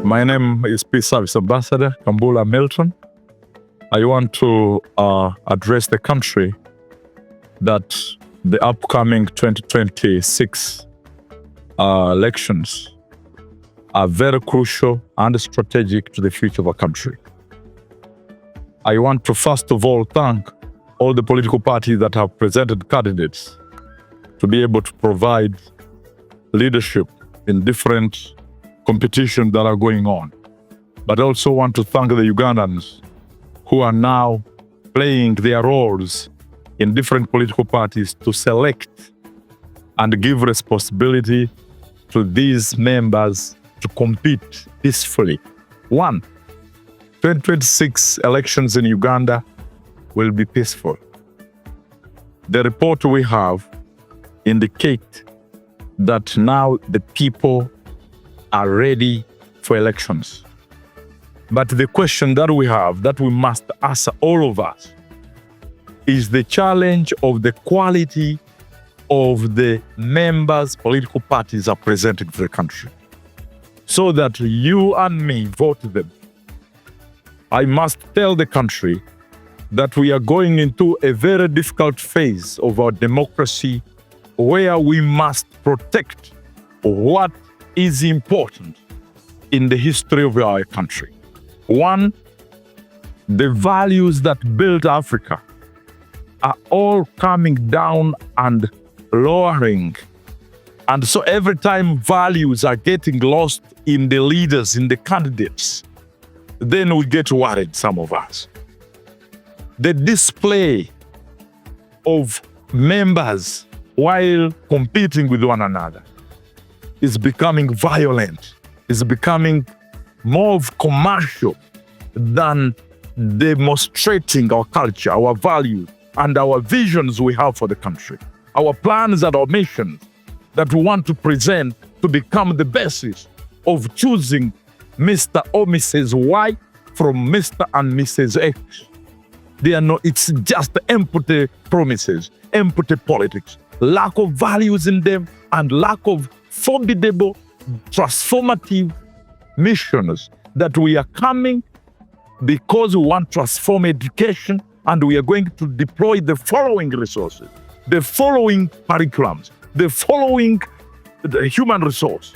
My name is Peace Service Ambassador Kambula Milton. I want to address the country that the upcoming 2026 elections are very crucial and strategic to the future of our country. I want to first of all thank all the political parties that have presented candidates to be able to provide leadership in different competitions that are going on. But I also want to thank the Ugandans who are now playing their roles in different political parties to select and give responsibility to these members to compete peacefully. 2026 elections in Uganda will be peaceful. The report we have indicate that now the people are ready for elections. But the question that we have, that we must ask all of us, is the challenge of the quality of the members political parties are presenting to the country. So that you and me vote them. I must tell the country that we are going into a very difficult phase of our democracy where we must protect what is important in the history of our country. One, the values that built Africa are all coming down and lowering. And so every time values are getting lost in the leaders, in the candidates, then we get worried, some of us. The display of members while competing with one another is becoming violent, is becoming more of commercial than demonstrating our culture, our values, and our visions we have for the country, our plans and our missions that we want to present to become the basis of choosing Mr. or Mrs. Y from Mr. and Mrs. X. They are not, it's just empty promises, empty politics, lack of values in them, and lack of formidable, transformative missions that we are coming because we want to transform education, and we are going to deploy the following resources, the following curriculums, the following human resource.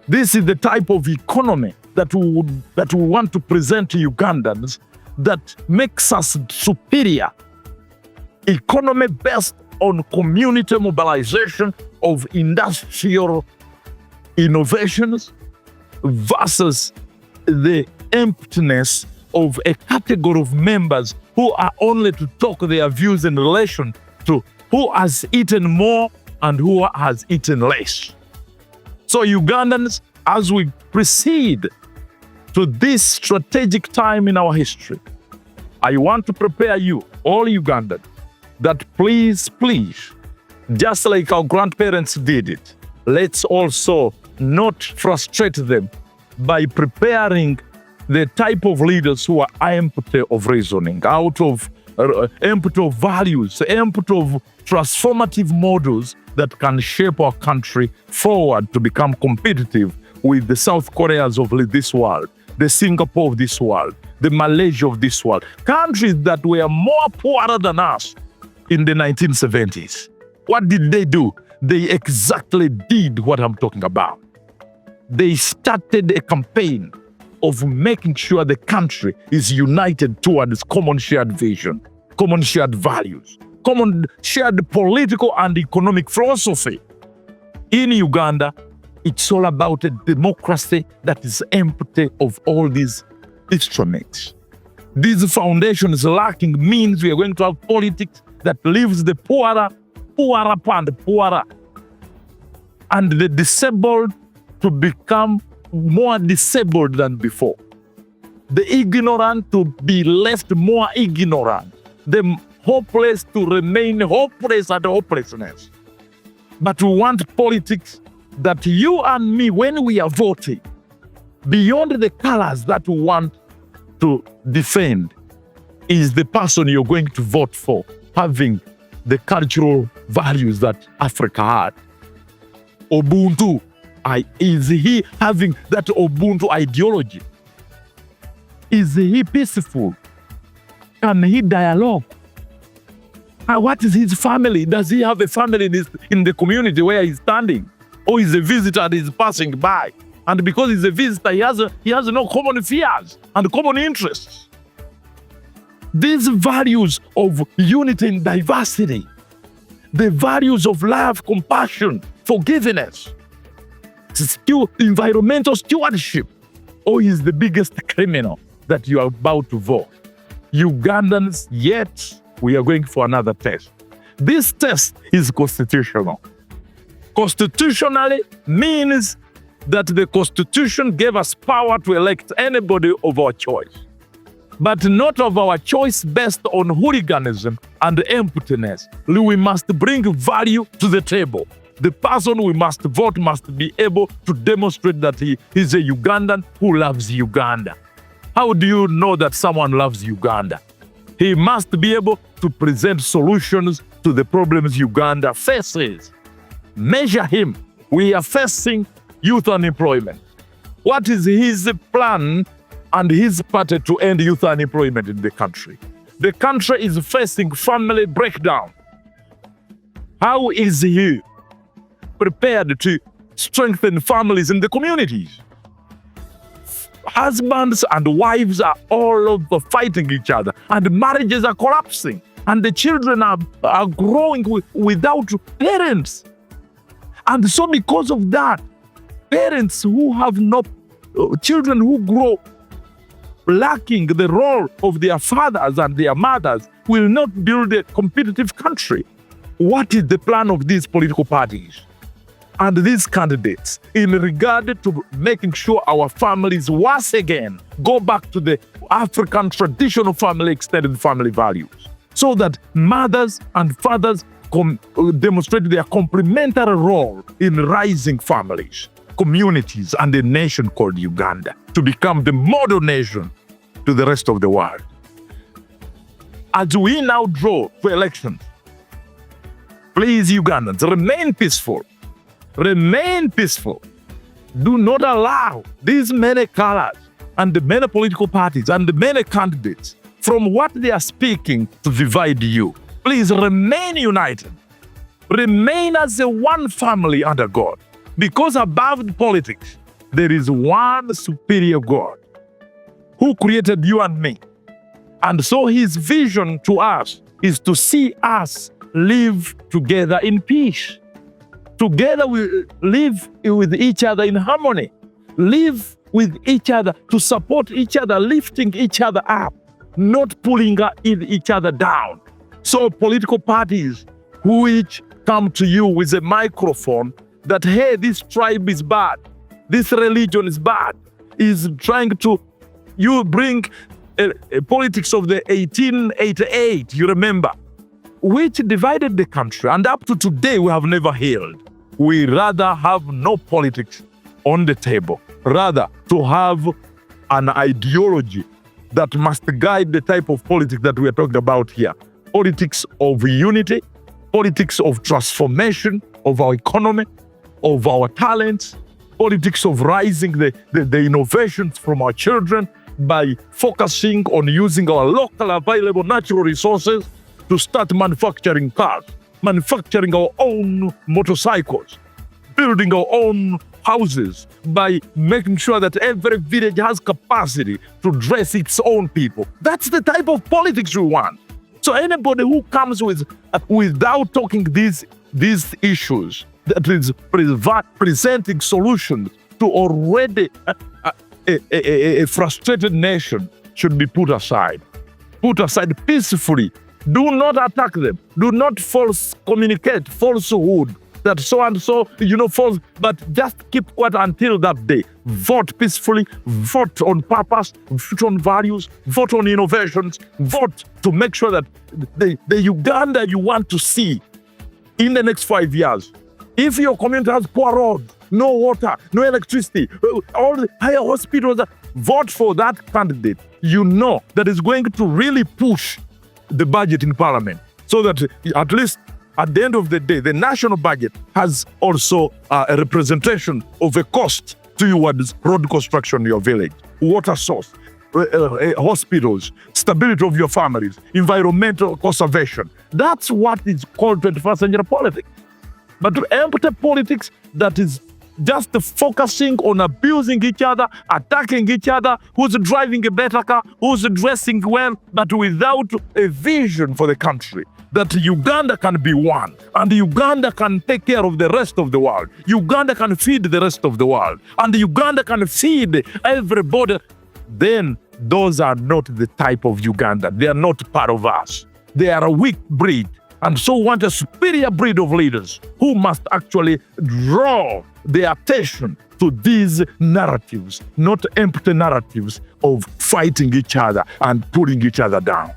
This is the type of economy that we want to present to Ugandans that makes us superior. Economy based on community mobilization of industrial innovations versus the emptiness of a category of members who are only to talk their views in relation to who has eaten more and who has eaten less. So Ugandans, as we proceed to this strategic time in our history, I want to prepare you, all Ugandans, that please, just like our grandparents did it, let's also not frustrate them by preparing the type of leaders who are empty of reasoning, out of empty of values, empty of transformative models that can shape our country forward to become competitive with the South Koreas of this world, the Singapore of this world, the Malaysia of this world, countries that were more poorer than us in the 1970s. What did they do? They exactly did what I'm talking about. They started a campaign of making sure the country is united towards common shared vision, common shared values, common shared political and economic philosophy. In Uganda, it's all about a democracy that is empty of all these instruments. These foundations lacking means we are going to have politics that leaves the poorer and poorer, and the disabled to become more disabled than before. The ignorant to be left more ignorant. The hopeless to remain hopeless and hopelessness. But we want politics that you and me, when we are voting, beyond the colors that we want to defend, is the person you're going to vote for, having the cultural values that Africa had. Ubuntu, Is he having that Ubuntu ideology? Is he peaceful? Can he dialogue? What is his family? Does he have a family in the community where he's standing? Or is a visitor and is passing by? And because he's a visitor, he has no common fears and common interests. These values of unity and diversity, the values of love, compassion, forgiveness, environmental stewardship, or is the biggest criminal that you are about to vote? Ugandans, yet we are going for another test. This test is constitutional. Constitutionally means that the Constitution gave us power to elect anybody of our choice, but not of our choice based on hooliganism and emptiness. We must bring value to the table. The person we must vote must be able to demonstrate that he is a Ugandan who loves Uganda. How do you know that someone loves Uganda? He must be able to present solutions to the problems Uganda faces. Measure him. We are facing youth unemployment. What is his plan and his party to end youth unemployment in the country? The country is facing family breakdown. How is he prepared to strengthen families in the communities? Husbands and wives are all over fighting each other, and marriages are collapsing, and the children are growing without parents. And so because of that, parents who have no children who grow lacking the role of their fathers and their mothers will not build a competitive country. What is the plan of these political parties and these candidates in regard to making sure our families once again go back to the African traditional family, extended family values, so that mothers and fathers demonstrate their complementary role in rising families, communities, and a nation called Uganda to become the model nation to the rest of the world. As we now draw for elections, please, Ugandans, remain peaceful. Remain peaceful. Do not allow these many colors and the many political parties and the many candidates from what they are speaking to divide you. Please remain united. Remain as a one family under God. Because above the politics, there is one superior God who created you and me. And so his vision to us is to see us live together in peace. Together we live with each other in harmony. Live with each other to support each other, lifting each other up, not pulling each other down. So political parties which come to you with a microphone that, hey, this tribe is bad, this religion is bad, is trying to, you bring a politics of the 1888, you remember, which divided the country, and up to today we have never healed. We rather have no politics on the table, rather to have an ideology that must guide the type of politics that we are talking about here. Politics of unity, politics of transformation of our economy, of our talents, politics of rising the innovations from our children by focusing on using our local available natural resources to start manufacturing cars, manufacturing our own motorcycles, building our own houses, by making sure that every village has capacity to dress its own people. That's the type of politics we want. So anybody who comes without talking these issues, that is presenting solutions to already a frustrated nation, should be put aside. Put aside peacefully. Do not attack them. Do not communicate falsehood that so and so, false, but just keep quiet until that day. Vote peacefully, vote on purpose, vote on values, vote on innovations, vote to make sure that the Uganda you want to see in the next 5 years. If your community has poor roads, no water, no electricity, all the higher hospitals, vote for that candidate that is going to really push the budget in parliament, so that at least At the end of the day, the national budget has also a representation of a cost towards road construction in your village, water source, hospitals, stability of your families, environmental conservation. That's what is called 21st century politics. But empty politics that is just focusing on abusing each other, attacking each other, who's driving a better car, who's dressing well, but without a vision for the country. That Uganda can be one, and Uganda can take care of the rest of the world. Uganda can feed the rest of the world, and Uganda can feed everybody. Then those are not the type of Uganda. They are not part of us. They are a weak breed. And so want a superior breed of leaders who must actually draw the attention to these narratives, not empty narratives of fighting each other and putting each other down.